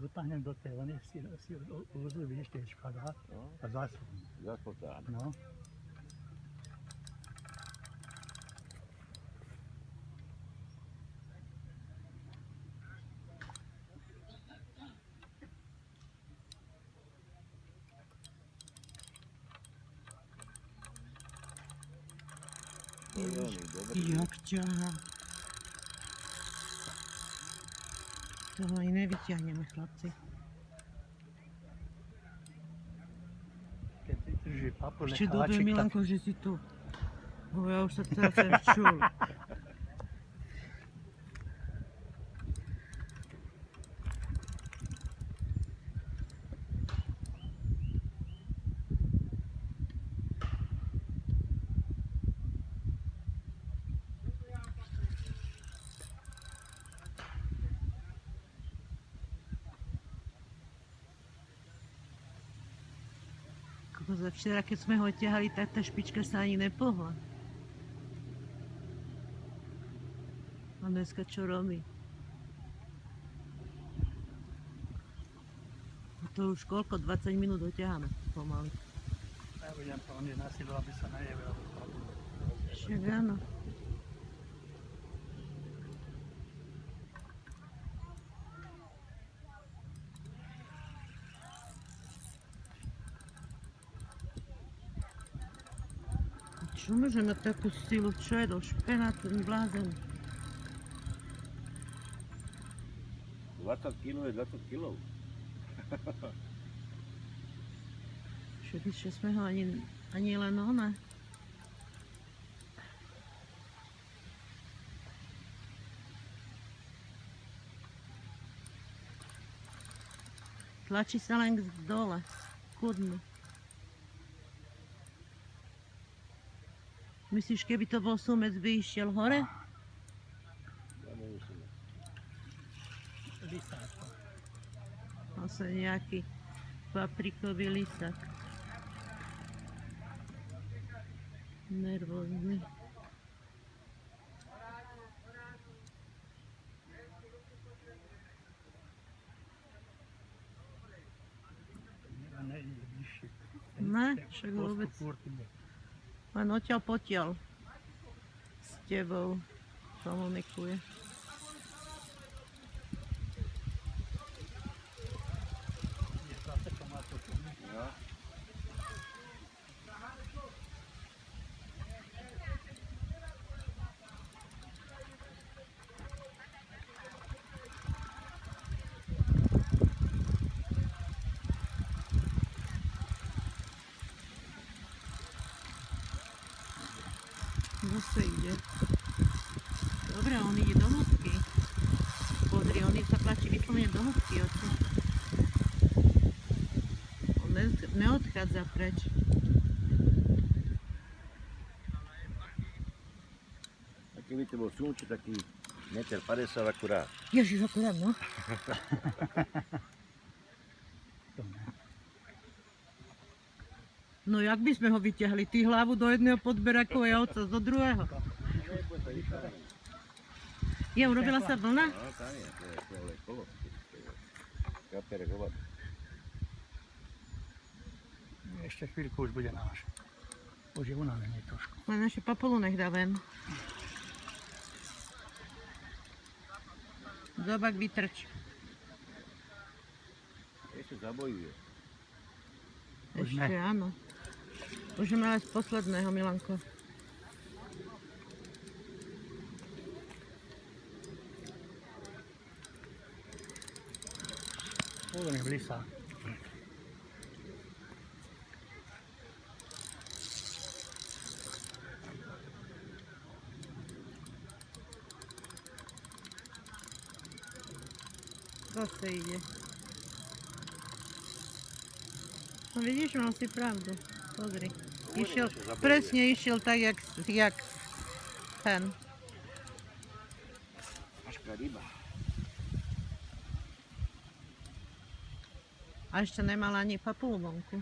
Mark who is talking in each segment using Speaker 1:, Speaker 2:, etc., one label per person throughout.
Speaker 1: dotáhnem do tej vany, si uzlu, vidíš, tie škadá a zase.
Speaker 2: Zaspotá.
Speaker 1: No.
Speaker 3: Jak ťahá. Toho aj nevyťahneme, chlapci.
Speaker 1: Keď drží papu,
Speaker 3: Ešte dobre,
Speaker 1: necháčik,
Speaker 3: Milanko, že si tu. Bo ja už sa celé čul. Za včera, keď sme ho ťahali, tak tá špička sa ani nepohla. A dneska čo robí? A to už koľko? 20 minút doťaháme pomaly.
Speaker 1: Ja budem to oni nasidlo, aby sa najebel.
Speaker 3: Však áno. Čo môže mať takú silu? Čo je to? Špenát, ten blázen.
Speaker 2: 20 kg je 20 kg.
Speaker 3: Že sme ho ani len ona. Tlačí sa len dole, ku dnu. Myslíš, keby to bol sumec, by išiel hore?
Speaker 2: Ja nemusím.
Speaker 1: Lisáčko.
Speaker 3: Asi nejaký paprikový lisák. Nervózny.
Speaker 1: Nejde bližšie.
Speaker 3: Ne, však vôbec. Len odtiaľ potiaľ s tebou komunikuje.
Speaker 2: No.
Speaker 3: Zase ide. Dobre, on ide do hĺbky. Pozri, on sa tlačí vyslovene do hĺbky. On neodchádza preč.
Speaker 2: A keby to bol sumček taký 1,50 m akurát.
Speaker 3: Ježiš, akurát, no. No jak by sme ho vyťahli? Ty hlavu do jedného podberaku a ovca do druhého. Je, urobila sa vlna?
Speaker 2: No, tam je, to je kolo. Kaper hovat.
Speaker 1: Ešte chvíľku už bude náš. Už je unavený trošku.
Speaker 3: Len naše papulu nech dá ven. Zobak vytrč.
Speaker 2: Ešte zabojuje.
Speaker 1: Už
Speaker 3: Ešte
Speaker 1: ne.
Speaker 3: áno. Už máme z posledného, Milanko.
Speaker 1: Pôvodný vlisá.
Speaker 3: Zase ide. No vidíš, mal si pravdu. Pozri. Išiel, presne išiel tak, jak ten.
Speaker 2: Aška ryba.
Speaker 3: A ešte nemal ani papulu vonku.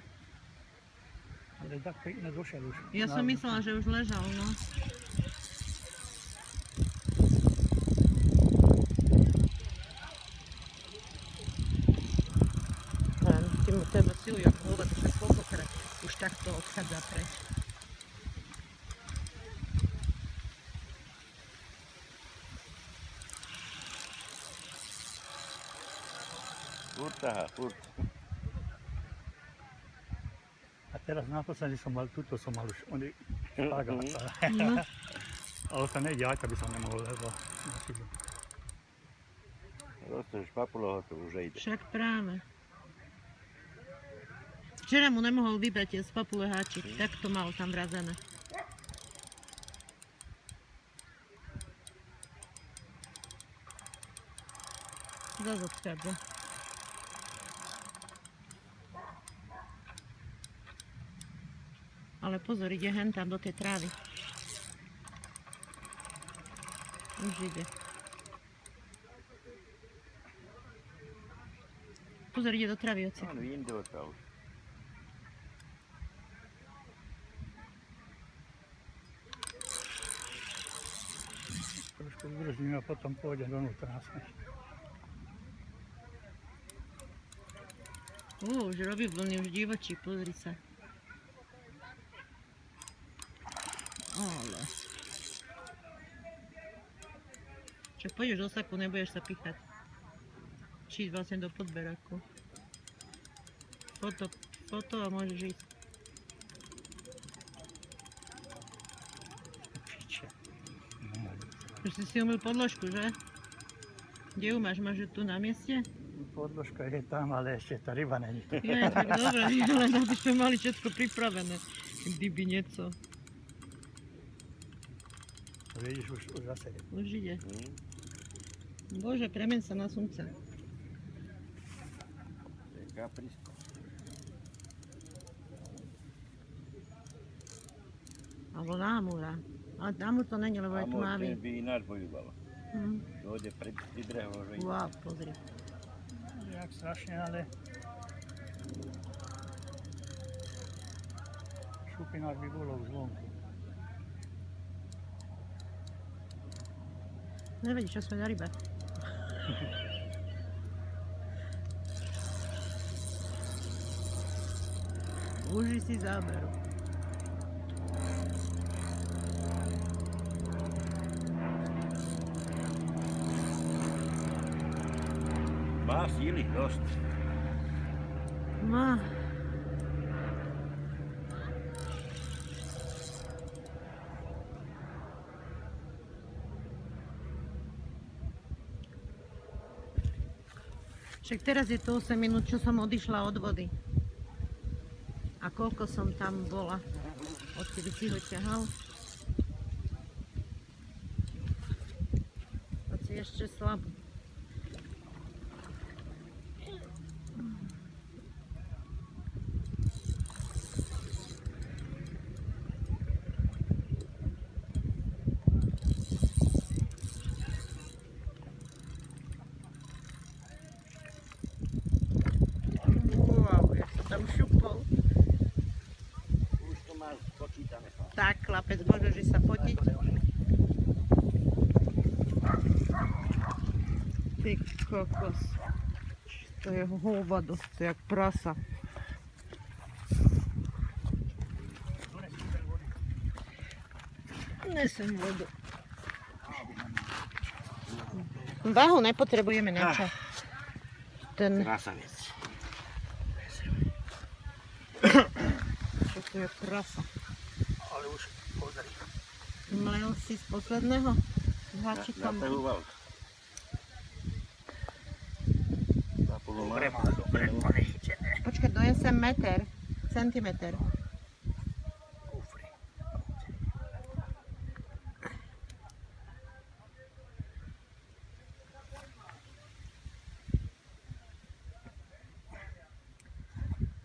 Speaker 1: Ale tak pekne došiel už.
Speaker 3: Ja som myslela, že už ležal, no. mu treba silu, jak hovado sa koľkokrát už takto odchádza preč.
Speaker 2: Furt tahá, furt.
Speaker 1: A teraz naposledy som mal, tuto som mal už oný špagát.
Speaker 3: No.
Speaker 1: Ale to nejde, aj by som nemohol, lebo
Speaker 2: Roztočíš papulo, to už ide.
Speaker 3: Však práve. Včera mu nemohol vybrať z papule háčik, tak to mal tam vrazené. Zase odchádza. Ale pozor, ide hen tam do tej trávy. Už ide. Pozor, ide do trávy, oci.
Speaker 2: On vyjde od toho.
Speaker 1: trošku udržím a potom pôjde donútra.
Speaker 3: Už robí vlny, už divočí, pozri sa. Ale. Čo pôjdeš do saku, nebudeš sa pichať. Či vlastne do podberaku. Foto a môžeš ísť. Už si umyl podložku, že? Kde ju máš? Máš ju tu na mieste?
Speaker 1: Podložka je tam, ale ešte tá ryba není.
Speaker 3: Je, tak dobre, len aby sme mali všetko pripravené. Kdyby nieco.
Speaker 1: Vidíš, už zase je.
Speaker 3: Už ide. Bože, premen sa na slnce.
Speaker 2: Je kaprisko.
Speaker 3: Alebo námúra. Ale námúr to není, lebo je tu
Speaker 2: A
Speaker 3: mávy.
Speaker 2: by ináč bojoval. Dojde pri drevo, že
Speaker 3: Wow, pozri.
Speaker 1: Jak strašne, ale šupinách by bolo už vonku.
Speaker 3: Nevedíš, čo sme na rybe. Uži si záberu.
Speaker 2: má síly dosť.
Speaker 3: Má. Však teraz je to 8 minút, čo som odišla od vody. A koľko som tam bola, odkedy si ho ťahal. Hoci ešte slabo. Tak, chlapec, môžeš sa potiť. Ty kokos. To je hovado, to je jak prasa. Nesem vodu. Váhu nepotrebujeme na čo. Ten...
Speaker 2: Krásavec.
Speaker 3: Čo to je prasa.
Speaker 1: Ale už pozri.
Speaker 3: Mlel si z posledného? S háčikom.
Speaker 2: Napehoval.
Speaker 1: Dobre, má dobre, ponechytené.
Speaker 3: Počkaj, dojesem meter, centimeter.
Speaker 1: Kufry.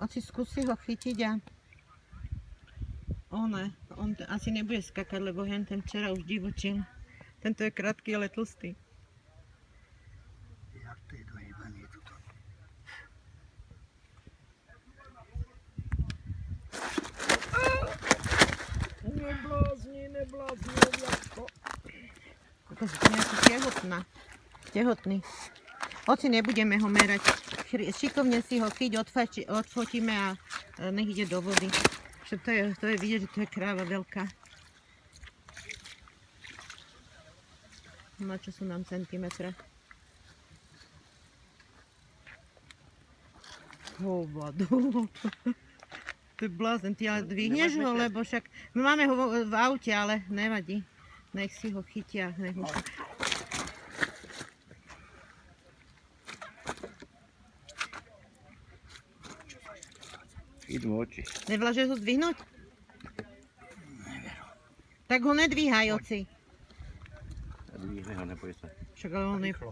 Speaker 3: Oci, skúsi ho chytiť a on asi nebude skakať, lebo ten včera už divočil. Tento je krátky, ale tlstý.
Speaker 1: Jak to je dojebaný tuto. Neblázni, Vľadko.
Speaker 3: Kokos, to nejaký tehotný. Oci, nebudeme ho merať. šikovne si ho chyť, odfotíme a nech ide do vody. Že to je vidieť, že to je kráva veľká. Na čo sú nám centimetre? Hovado. To je blázen, ty ale dvihneš ho, lebo však my máme ho v aute, ale nevadí. Nech si ho chytia, nech ho...
Speaker 2: Idú oči.
Speaker 3: Nevláže ho zdvihnúť? Tak ho nedvíhaj, oci.
Speaker 2: Dvihne ho, neboj sa.
Speaker 3: Však ale on je...
Speaker 1: Rýchlo.